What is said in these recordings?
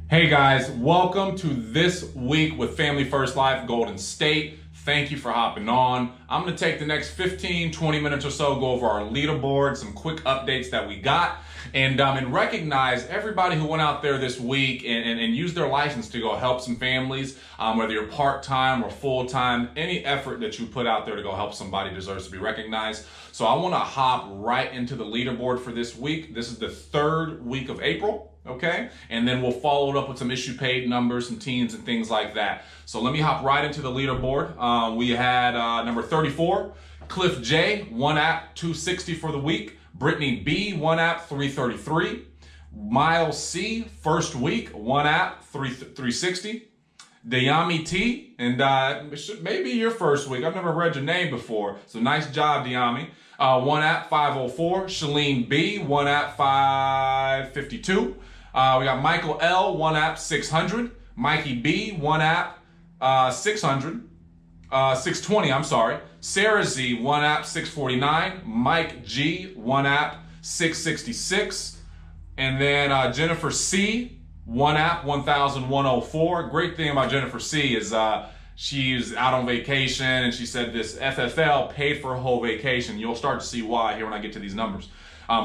Hey guys, welcome to This Week with Family First Life Golden State. Thank you for hopping on. I'm going to take the next 15-20 minutes or so, go over our leaderboard, some quick updates that we got, and recognize everybody who went out there this week and used their license to go help some families, whether you're part-time or full-time. Any effort that you put out there to go help somebody deserves to be recognized. So I want to hop right into the leaderboard for this week. This is the third week of April. Okay, and then we'll follow it up with some issue paid numbers, some teens and things like that. So let me hop right into the leaderboard. We had number 34, Cliff J, 1 app, 260 for the week. Brittany B, 1 app, 333. Miles C, first week, 1 app, 360. Dayami T, and maybe your first week. I've never read your name before, so nice job, Dayami. 1 app, 504. Shalene B, 1 app, 552. We got Michael L, 1 app, 600. Mikey B, 1 app, 620, I'm sorry. Sarah Z, 1 app, 649. Mike G, 1 app, 666. And then Jennifer C, 1 app, 1,104. Great thing about Jennifer C is she's out on vacation, and she said this FFL paid for her whole vacation. You'll start to see why here when I get to these numbers.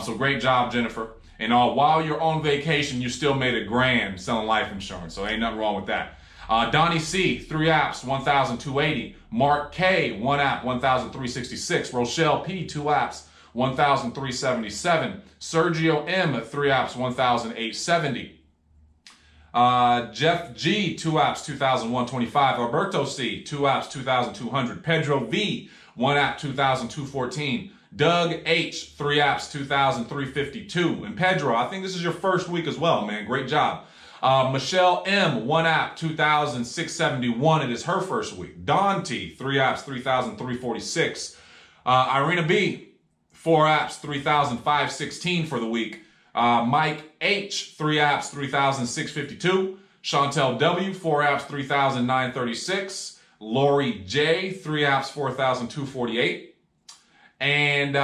So great job, Jennifer. And while you're on vacation, you still made $1,000 selling life insurance. So ain't nothing wrong with that. Donnie C, 3 apps, 1,280. Mark K, 1 app, 1,366. Rochelle P, 2 apps, 1,377. Sergio M, 3 apps, 1,870. Jeff G, 2 apps, 2,125. Alberto C, 2 apps, 2,200. Pedro V, 1 app, 2,214. Doug H, 3 apps, 2,352. And Pedro, I think this is your first week as well, man. Great job. Michelle M, 1 app, 2,671. It is her first week. Don T, 3 apps, 3,346. Irina B, 4 apps, 3,516 for the week. Mike H, 3 apps, 3,652. Chantel W, 4 apps, 3,936. Lori J, 3 apps, 4,248. And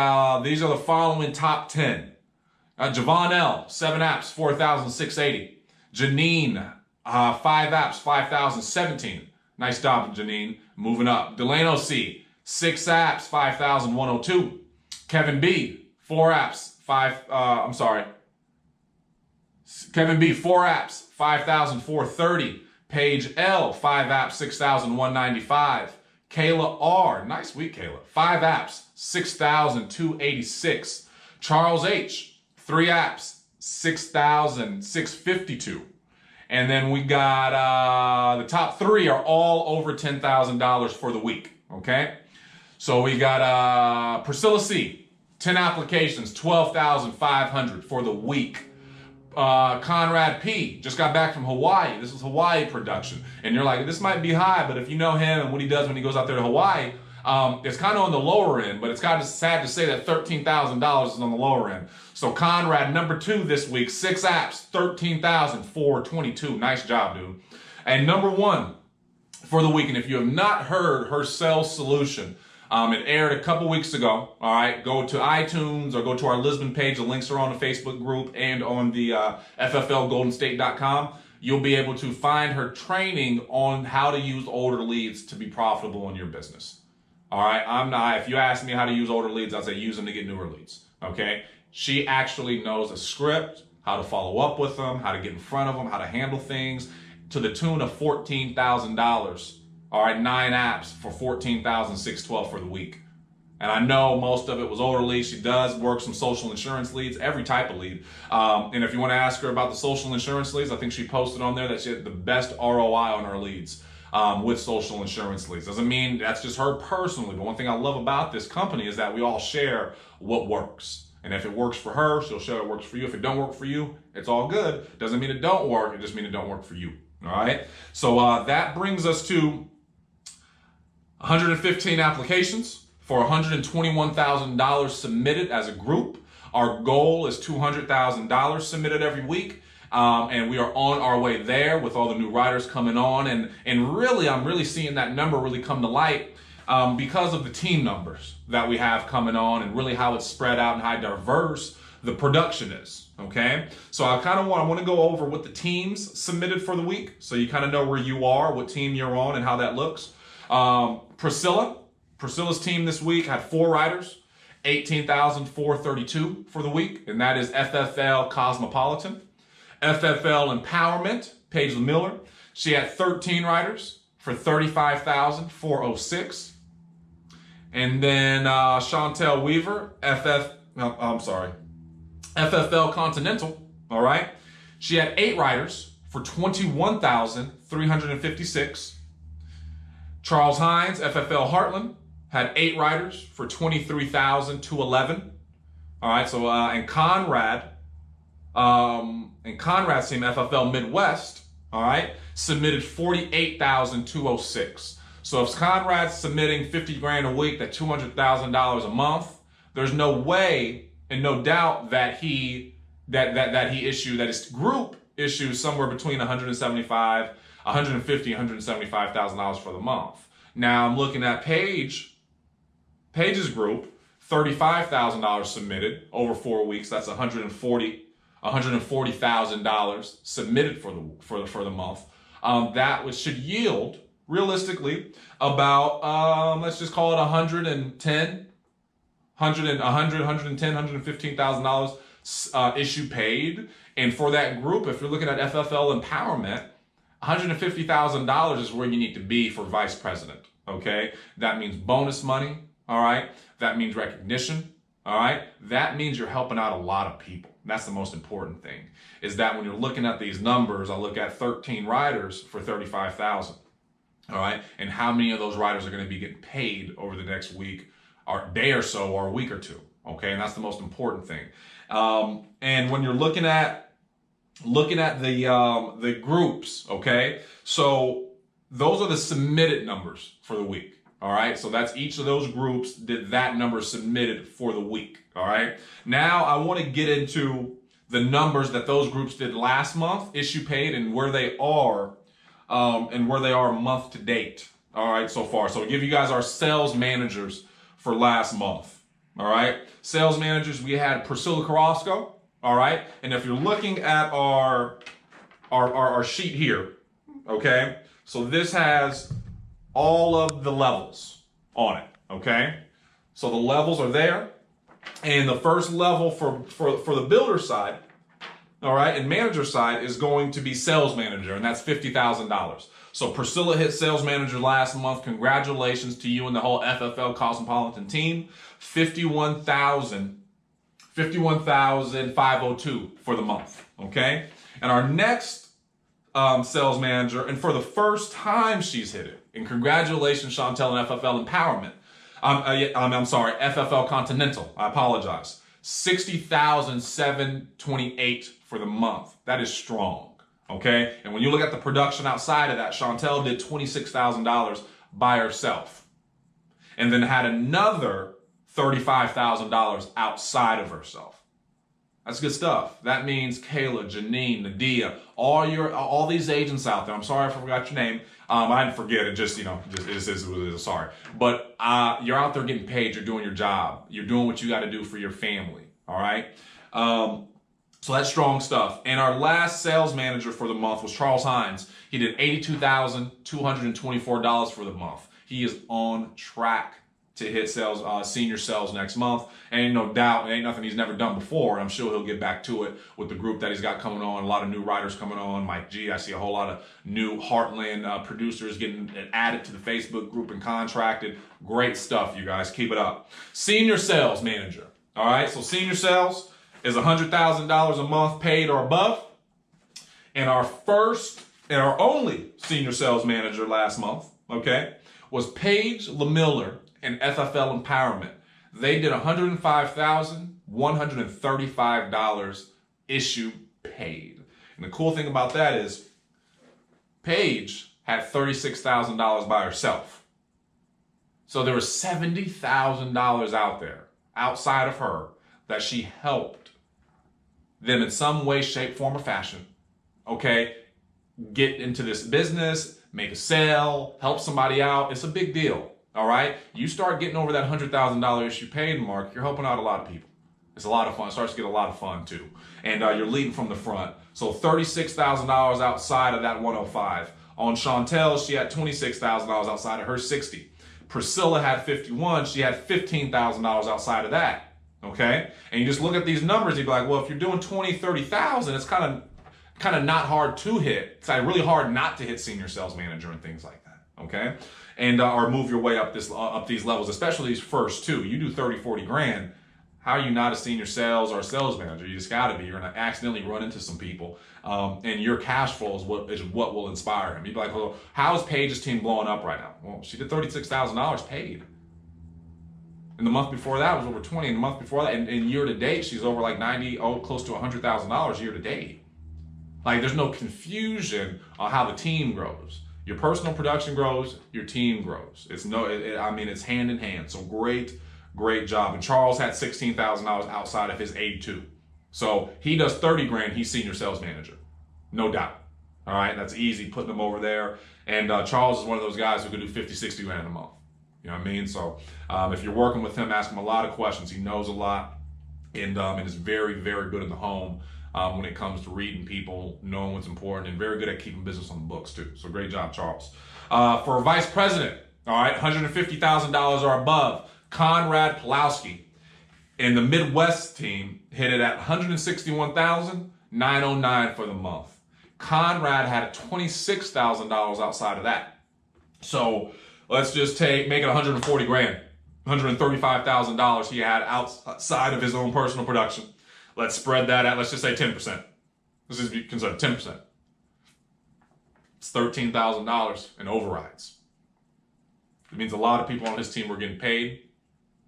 these are the following top 10. Javon L, 7 apps, 4,680. Janine, 5 apps, 5,017. Nice job, Janine. Moving up. Delano C, 6 apps, 5,102. Kevin B, 4 apps, Kevin B, 4 apps, 5,430. Paige L, 5 apps, 6,195. Kayla R, nice week, Kayla. 5 apps, 6,286. Charles H, 3 apps, 6,652. And then we got the top 3 are all over $10,000 for the week. Okay, so we got Priscilla C, 10 applications, 12,500 for the week. Conrad P just got back from Hawaii. This was Hawaii production, and you're like, this might be high, but if you know him and what he does when he goes out there to Hawaii, it's kind of on the lower end, but it's kind of sad to say that $13,000 is on the lower end. So Conrad, number 2 this week, 6 apps, 13,422. Nice job, dude. And number 1 for the week, and if you have not heard her sales solution, it aired a couple weeks ago. All right, go to iTunes or go to our Lisbon page. The links are on the Facebook group and on the FFLGoldenState.com. You'll be able to find her training on how to use older leads to be profitable in your business. All right, if you ask me how to use older leads, I'll say use them to get newer leads. Okay, she actually knows a script, how to follow up with them, how to get in front of them, how to handle things to the tune of $14,000. All right, 9 apps for $14,612 for the week. And I know most of it was older leads. She does work some social insurance leads, every type of lead. And if you want to ask her about the social insurance leads, I think she posted on there that she had the best ROI on her leads with social insurance leads. Doesn't mean that's just her personally, but one thing I love about this company is that we all share what works. And if it works for her, she'll show it works for you. If it don't work for you, it's all good. Doesn't mean it don't work. It just means it don't work for you. All right. So that brings us to 115 applications for $121,000 submitted as a group. Our goal is $200,000 submitted every week. And we are on our way there with all the new writers coming on. And really, I'm really seeing that number really come to light because of the team numbers that we have coming on and really how it's spread out and how diverse the production is, okay? So I want to go over what the teams submitted for the week, so you kind of know where you are, what team you're on, and how that looks. Priscilla's team this week had 4 riders, 18,432 for the week, and that is FFL Cosmopolitan. FFL Empowerment, Paige Miller, she had 13 riders for 35,406. And then Chantel Weaver, FFL Continental, all right? She had 8 riders for 21,356. Charles Hines, FFL Heartland, had 8 riders for 23,211. All right, so and Conrad's team, FFL Midwest, all right, submitted 48,206. So if Conrad's submitting 50 grand a week, that's $200,000 a month, there's no way and no doubt that his group issues somewhere between $150,000 and $175,000 for the month. Now I'm looking at Paige's group, $35,000 submitted over 4 weeks. That's $140,000 submitted for the month. That should yield realistically about let's just call it $115,000 issue paid. And for that group, if you're looking at FFL Empowerment, $150,000 is where you need to be for vice president. Okay, that means bonus money. All right, that means recognition. All right, that means you're helping out a lot of people. That's the most important thing, is that when you're looking at these numbers, I look at 13 riders for 35,000. All right, and how many of those riders are going to be getting paid over the next week or day or so or a week or two? Okay, and that's the most important thing. And when you're looking at the groups, okay, so those are the submitted numbers for the week. All right, so that's each of those groups did that number submitted for the week. All right, now I want to get into the numbers that those groups did last month, issue paid, and where they are month to date. All right, so far. So I'll give you guys our sales managers for last month. All right, sales managers, we had Priscilla Carrasco. All right, and if you're looking at our sheet here, okay, so this has all of the levels on it, okay? So the levels are there, and the first level for the builder side, all right, and manager side is going to be sales manager, and that's $50,000. So Priscilla hit sales manager last month. Congratulations to you and the whole FFL Cosmopolitan team. 51,502 for the month, okay? And our next sales manager, and for the first time she's hit it, and congratulations, Chantel, and FFL Empowerment. I'm sorry, FFL Continental. I apologize. 60,728 for the month. That is strong, okay? And when you look at the production outside of that, Chantel did $26,000 by herself, and then had another $35,000 outside of herself. That's good stuff. That means Kayla, Janine, Nadia, all these agents out there. I'm sorry I forgot your name. I didn't forget it. Just, sorry. But you're out there getting paid. You're doing your job. You're doing what you got to do for your family. All right. So that's strong stuff. And our last sales manager for the month was Charles Hines. He did $82,224 for the month. He is on track to hit sales, senior sales next month. And no doubt, it ain't nothing he's never done before. I'm sure he'll get back to it with the group that he's got coming on. A lot of new writers coming on. Mike G, I see a whole lot of new Heartland producers getting added to the Facebook group and contracted. Great stuff, you guys. Keep it up. Senior sales manager. All right, so senior sales is $100,000 a month paid or above. And our first and our only senior sales manager last month, okay, was Paige LaMiller and FFL Empowerment. They did $105,135 issue paid. And the cool thing about that is Paige had $36,000 by herself. So there was $70,000 out there outside of her that she helped them in some way, shape, form, or fashion, okay, get into this business, make a sale, help somebody out. It's a big deal. All right, you start getting over that $100,000 issue paid mark, you're helping out a lot of people. It's a lot of fun. It starts to get a lot of fun too. And you're leading from the front. So $36,000 outside of that 105. On Chantel, she had $26,000 outside of her 60. Priscilla had 51. She had $15,000 outside of that. Okay? And you just look at these numbers, you'd be like, well, if you're doing 20, 30,000, it's kind of not hard to hit. It's like really hard not to hit senior sales manager and things like that. Okay? And or move your way up these levels, especially these first two. You do 30, 40 grand. How are you not a senior sales or a sales manager? You just got to be. You're going to accidentally run into some people, and your cash flow is what will inspire him. You'd be like, well, how is Paige's team blowing up right now? Well, she did $36,000 paid. And the month before that was over 20. And the month before that, and year to date, she's over like 90, close to $100,000 year to date. Like, there's no confusion on how the team grows. Your personal production grows, your team grows. It's hand in hand. So great job. And Charles had $16,000 outside of his 82. So he does 30 grand. He's senior sales manager. No doubt. All right. That's easy putting him over there. And Charles is one of those guys who could do 50, 60 grand a month. You know what I mean? So if you're working with him, ask him a lot of questions. He knows a lot and is very, very good in the home when it comes to reading people, knowing what's important, and very good at keeping business on the books too. So great job, Charles. For vice president, all right, $150,000 or above. Conrad Pulowski in the Midwest team hit it at $161,909 for the month. Conrad had $26,000 outside of that. So let's just make it 140 grand, $135,000 he had outside of his own personal production. Let's spread that out. Let's just say 10%. Let's just be considered 10%. It's $13,000 in overrides. It means a lot of people on his team were getting paid.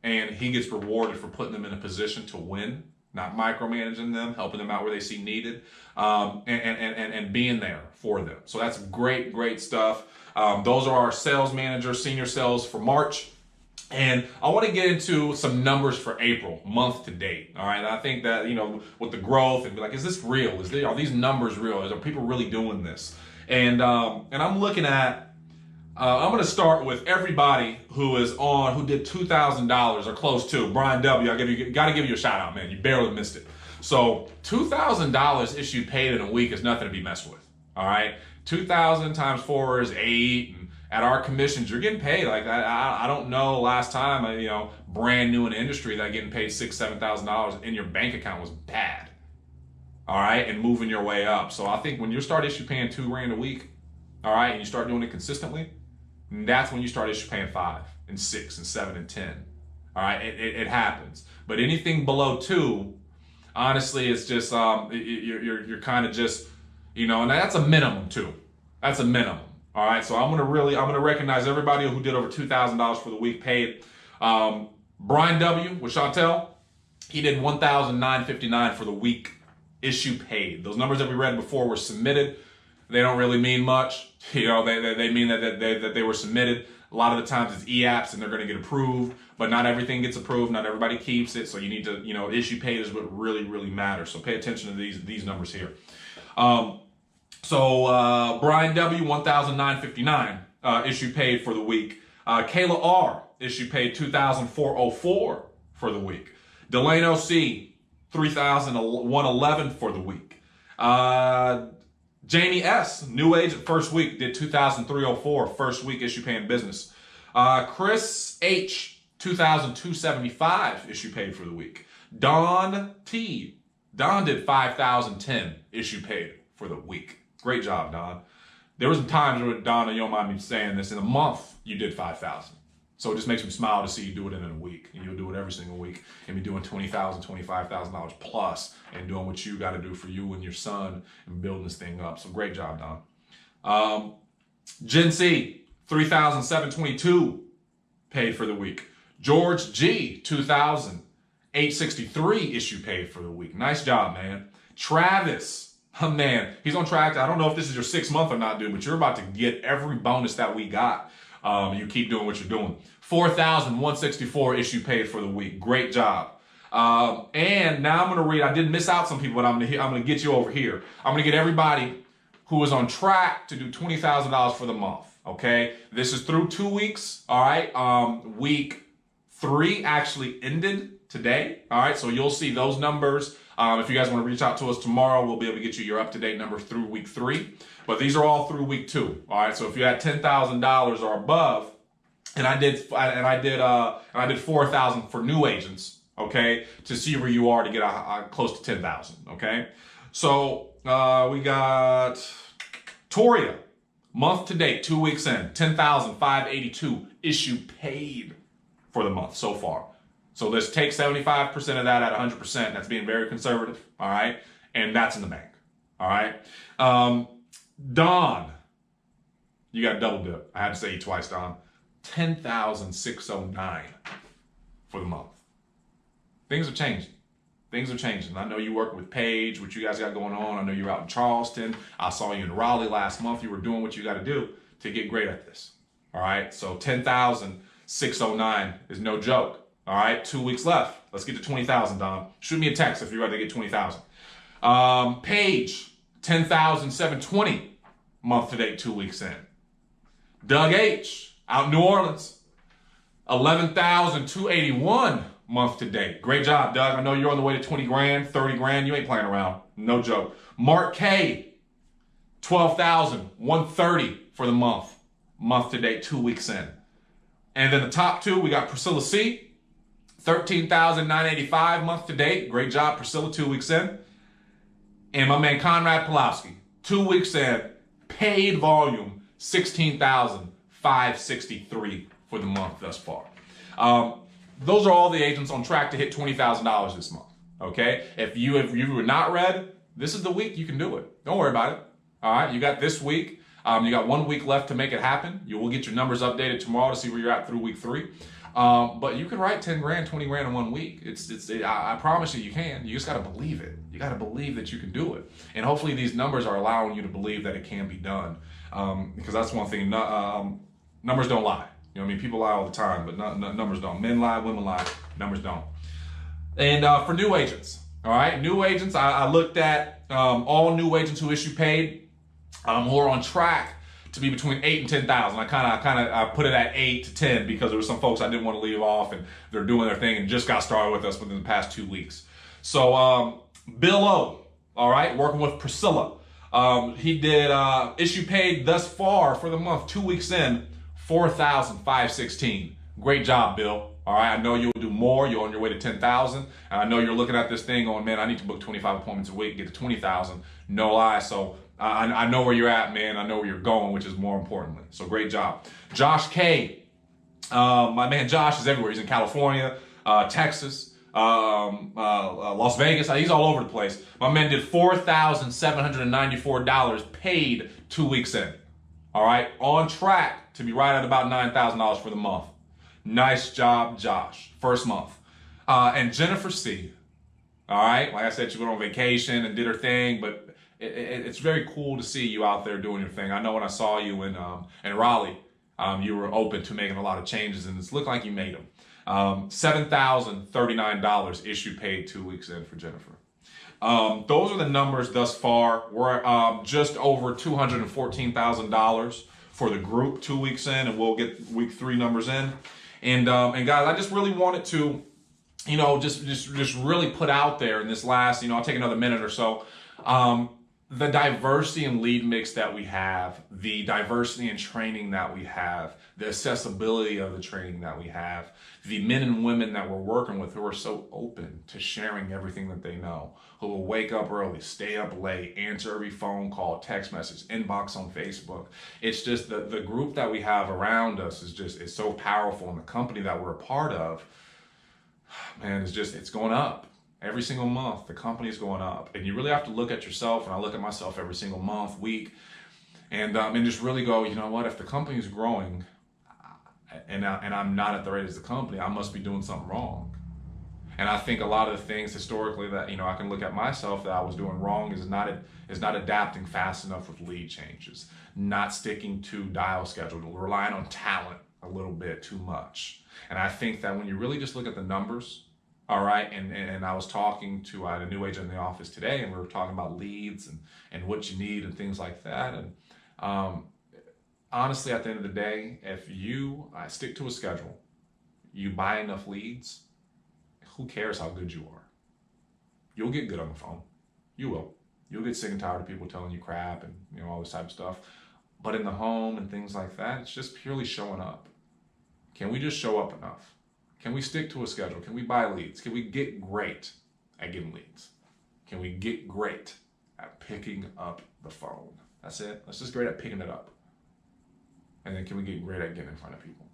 And he gets rewarded for putting them in a position to win, not micromanaging them, helping them out where they see needed, and being there for them. So that's great stuff. Those are our sales managers, senior sales for March. And I want to get into some numbers for April, month to date. All right. And I think that, with the growth and be like, is this real? Are these numbers real? Are people really doing this? And I'm looking at, I'm going to start with everybody who did $2,000 or close to. Brian W., got to give you a shout out, man. You barely missed it. So $2,000 issued paid in a week is nothing to be messed with. All right. 2,000 times 4 is 8. And at our commissions, you're getting paid like that. I don't know last time, brand new in the industry, that getting paid $6,000, $7,000 in your bank account was bad. All right. And moving your way up. So I think when you start issue paying $2 grand a week, all right, and you start doing it consistently, that's when you start issue paying 5 and 6 and 7 and 10. All right, it happens. But anything below 2, honestly, it's just you're kind of just, and that's a minimum too. That's a minimum. All right, so I'm gonna recognize everybody who did over $2,000 for the week paid. Brian W. with Chantel, he did $1,959 for the week issue paid. Those numbers that we read before were submitted. They don't really mean much. They mean that they were submitted. A lot of the times it's e-apps and they're going to get approved, but not everything gets approved. Not everybody keeps it. So you need to, issue paid is what really matters. So pay attention to these numbers here. Brian W, $1,959 issue paid for the week. Kayla R, issue paid $2,404 for the week. Delano C, $3,111 for the week. Jamie S, new agent, first week, did $2,304, first week issue paying business. Chris H, $2,275 issue paid for the week. Don T, Don did $5,010 issue paid for the week. Great job, Don. There was some times where, Don, you don't mind me saying this, in a month you did 5,000. So it just makes me smile to see you do it in a week. And you'll do it every single week and be doing $20,000, $25,000 plus and doing what you got to do for you and your son and building this thing up. So great job, Don. Jen C, $3,722 paid for the week. George G, $2,863 issue paid for the week. Nice job, man. Travis, man, he's on track. I don't know if this is your 6th month or not, dude, but you're about to get every bonus that we got. You keep doing what you're doing. $4,164 issue paid for the week. Great job. And now I'm going to read, I did miss out some people, but I'm going to get you over here. I'm going to get everybody who is on track to do $20,000 for the month. Okay. This is through 2 weeks. All right. Week 3 actually ended today. All right, so you'll see those numbers. If you guys want to reach out to us tomorrow, we'll be able to get you your up-to-date numbers through week 3. But these are all through week 2. All right, so if you had $10,000 or above, and I did $4,000 for new agents, okay, to see where you are to get close to $10,000. Okay, so we got Toria, month to date, 2 weeks in, $10,582 issue paid for the month so far. So let's take 75% of that at 100%. That's being very conservative, all right? And that's in the bank, all right? Don, you got double dip. I had to say you twice, Don. $10,609 for the month. Things are changing. Things are changing. I know you work with Paige, what you guys got going on. I know you're out in Charleston. I saw you in Raleigh last month. You were doing what you got to do to get great at this, all right? So $10,609 is no joke. All right, 2 weeks left. Let's get to 20,000, Don. Shoot me a text if you're ready to get 20,000. Paige, 10,720 month to date, 2 weeks in. Doug H, out in New Orleans, 11,281 month to date. Great job, Doug. I know you're on the way to 20 grand, 30 grand. You ain't playing around. No joke. Mark K, 12,130 for the month to date, 2 weeks in. And then the top 2, we got Priscilla C, 13,985 month to date. Great job, Priscilla, 2 weeks in. And my man Conrad Pulowski, 2 weeks in, paid volume, 16,563 for the month thus far. Those are all the agents on track to hit $20,000 this month. Okay, if you were not read, this is the week you can do it. Don't worry about it. All right, you got this week. You got 1 week left to make it happen. You will get your numbers updated tomorrow to see where you're at through week 3. But you can write 10 grand, 20 grand in 1 week. I promise you can. You just got to believe it. You got to believe that you can do it. And hopefully these numbers are allowing you to believe that it can be done. Because that's one thing. Numbers don't lie. You know what I mean? People lie all the time, but numbers don't. Men lie, women lie, numbers don't. And for new agents, all right? New agents, I looked at all new agents who issue paid who are on track to be between 8 and 10,000. I put it at 8 to 10 because there were some folks I didn't want to leave off and they're doing their thing and just got started with us within the past 2 weeks. So Bill O, all right, working with Priscilla. He did issue paid thus far for the month, 2 weeks in, 4,516. Great job, Bill. All right, I know you'll do more. You're on your way to 10,000. And I know you're looking at this thing going, man, I need to book 25 appointments a week, get to 20,000. No lie. So I know where you're at, man. I know where you're going, which is more importantly. So great job. Josh K. My man Josh is everywhere. He's in California, Texas, Las Vegas. He's all over the place. My man did $4,794 paid 2 weeks in. All right, on track to be right at about $9,000 for the month. Nice job, Josh. First month. And Jennifer C. All right, like I said, she went on vacation and did her thing, but it's very cool to see you out there doing your thing. I know when I saw you in Raleigh, you were open to making a lot of changes, and it's looked like you made them. $7,039 issue paid 2 weeks in for Jennifer. Those are the numbers thus far. We're just over $214,000 for the group 2 weeks in, and we'll get week 3 numbers in. And guys, I just really wanted to, just really put out there in this last, I'll take another minute or so. The diversity and lead mix that we have, the diversity and training that we have, the accessibility of the training that we have, the men and women that we're working with who are so open to sharing everything that they know, who will wake up early, stay up late, answer every phone call, text message, inbox on Facebook. It's just the group that we have around us is so powerful, and the company that we're a part of, man, it's going up. Every single month, the company is going up. And you really have to look at yourself, and I look at myself every single month, week, and just really go, you know what, if the company is growing and I'm not at the rate as the company, I must be doing something wrong. And I think a lot of the things historically that, I can look at myself that I was doing wrong is not adapting fast enough with lead changes, not sticking to dial schedule, relying on talent a little bit too much. And I think that when you really just look at the numbers, all right, and I was talking to a new agent in the office today, and we were talking about leads and what you need and things like that. And honestly, at the end of the day, if you stick to a schedule, you buy enough leads, who cares how good you are? You'll get good on the phone. You will. You'll get sick and tired of people telling you crap and all this type of stuff. But in the home and things like that, it's just purely showing up. Can we just show up enough? Can we stick to a schedule? Can we buy leads? Can we get great at getting leads? Can we get great at picking up the phone? That's it. Let's just great at picking it up. And then can we get great at getting in front of people?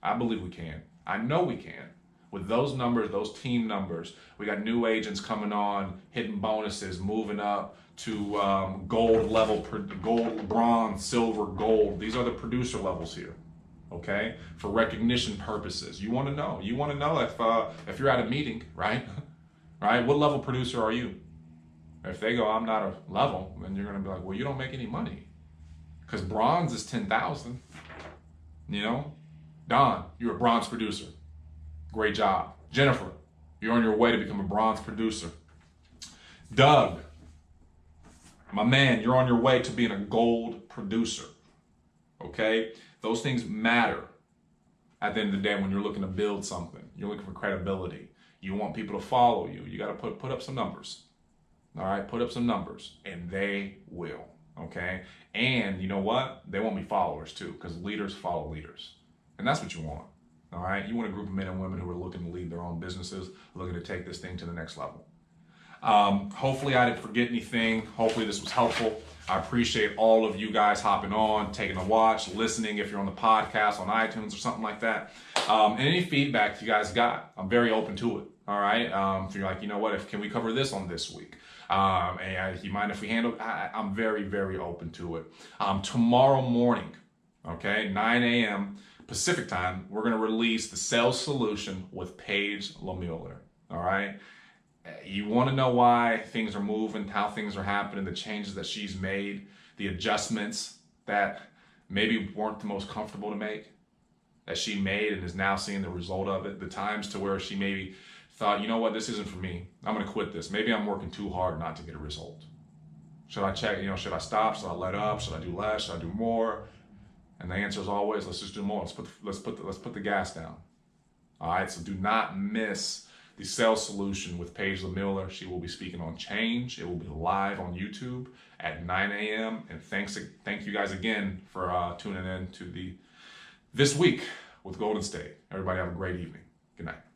I believe we can. I know we can. With those numbers, those team numbers, we got new agents coming on, hitting bonuses, moving up to gold level, gold, bronze, silver, gold. These are the producer levels here, okay? For recognition purposes. You want to know. You want to know if you're at a meeting, right? Right? What level producer are you? If they go, I'm not a level, then you're going to be like, well, you don't make any money. Because bronze is 10,000. Don, you're a bronze producer. Great job. Jennifer, you're on your way to become a bronze producer. Doug, my man, you're on your way to being a gold producer. Okay? Those things matter at the end of the day when you're looking to build something. You're looking for credibility. You want people to follow you. You got to put up some numbers. All right? Put up some numbers, and they will. Okay? And you know what? They won't be followers too, because leaders follow leaders. And that's what you want. All right? You want a group of men and women who are looking to lead their own businesses, looking to take this thing to the next level. Hopefully I didn't forget anything. Hopefully this was helpful. I appreciate all of you guys hopping on, taking a watch, listening if you're on the podcast, on iTunes or something like that. And any feedback you guys got, I'm very open to it. All right? If you're like, you know what, can we cover this on this week? And you mind if we handle it? I'm very, very open to it. Tomorrow morning, okay, 9 a.m. Pacific time, we're going to release the sales solution with Paige Lemiller. All right? You want to know why things are moving, how things are happening, the changes that she's made, the adjustments that maybe weren't the most comfortable to make, that she made and is now seeing the result of it, the times to where she maybe thought, you know what, this isn't for me. I'm going to quit this. Maybe I'm working too hard not to get a result. Should I check, should I stop? Should I let up? Should I do less? Should I do more? And the answer is always, let's just do more. Let's put the gas down. All right, so do not miss the sales solution with Paige Lemiller. She will be speaking on change. It will be live on YouTube at 9 a.m. And thank you guys again for tuning in to this week with Golden State. Everybody have a great evening. Good night.